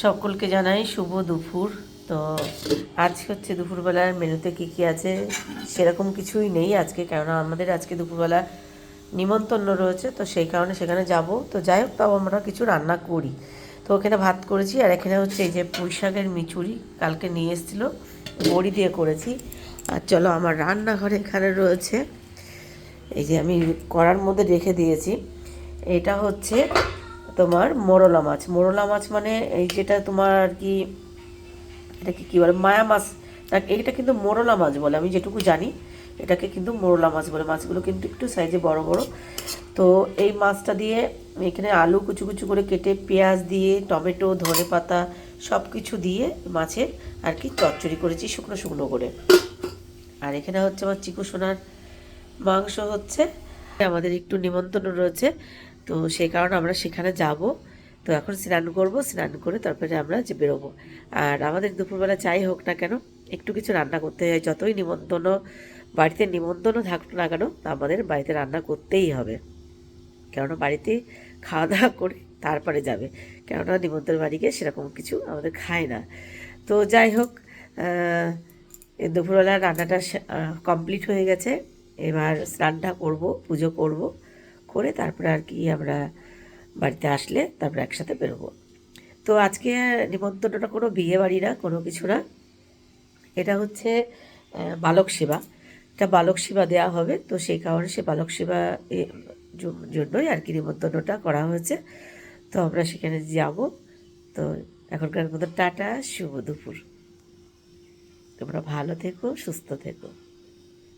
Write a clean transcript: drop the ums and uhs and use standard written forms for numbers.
সকলকে জানাই শুভ দুপুর। তো আজকে হচ্ছে দুপুরবেলার মেনুতে কী কী আছে সেরকম কিছুই নেই আজকে, কেননা আমাদের আজকে দুপুরবেলা নিমন্ত্রণ রয়েছে, তো সেই কারণে সেখানে যাব। তো যাই হোক, তাও আমরা কিছু রান্না করি। তো ওখানে ভাত করেছি, আর এখানে হচ্ছে এই যে পুঁই শাকের মিচুরি কালকে নিয়ে এসেছিলো, বড়ি দিয়ে করেছি। আর চলো, আমার রান্নাঘরে এখানে রয়েছে, এই যে আমি কড়ার মধ্যে রেখে দিয়েছি, এটা হচ্ছে তোমার মোরলা মাছ। মোরলা মাছ মানে এই যেটা তোমার আর কি, এটাকে কী বলে, মায়া মাছ না, এটা কিন্তু মোরলা মাছ বলে, আমি যেটুকু জানি এটাকে কিন্তু মোরলা মাছ বলে। মাছগুলো কিন্তু একটু সাইজে বড় বড়। তো এই মাছটা দিয়ে এখানে আলু কুচু কুচু করে কেটে, পেঁয়াজ দিয়ে, টমেটো, ধনেপাতা সব কিছু দিয়ে মাছের আর কি চচ্চড়ি করেছি শুকনো শুকনো করে। আর এখানে হচ্ছে আমার চিকু সোনার মাংস হচ্ছে, আমাদের একটু নিমন্ত্রণ রয়েছে, তো সেই কারণে আমরা সেখানে যাব। তো এখন স্নান করব, স্নান করে তারপরে আমরা যে বেরোবো। আর আমাদের দুপুরবেলা যাই হোক না কেন, একটু কিছু রান্না করতে হয়, যতই নিমন্ত্রণ, বাড়িতে নিমন্ত্রণ থাকুক না কেন, আমাদের বাড়িতে রান্না করতেই হবে। কেননা বাড়িতে খাওয়া দাওয়া করে তারপরে যাবে, কেননা নিমন্ত্রণ বাড়িকে সেরকম কিছু আমাদের খায় না। তো যাই হোক, দুপুরবেলা রান্নাটা কমপ্লিট হয়ে গেছে। এবার স্নানটা করব, পুজো করব, করে তারপরে আর কি আমরা বাড়িতে আসলে তারপরে একসাথে বেরোবো। তো আজকে নিমন্ত্রণটা কোনো বিয়ে বাড়ি না, কোনো কিছু না, এটা হচ্ছে বালক সেবা। এটা বালক সেবা দেওয়া হবে, তো সেই কারণে সে বালক সেবা জন্যই আর কি নিমন্ত্রণটা করা হয়েছে। তো আমরা সেখানে যাব। তো এখনকার মতো টাটা, শুভ দুপুর। তোমরা ভালো থেকো, সুস্থ থেকো।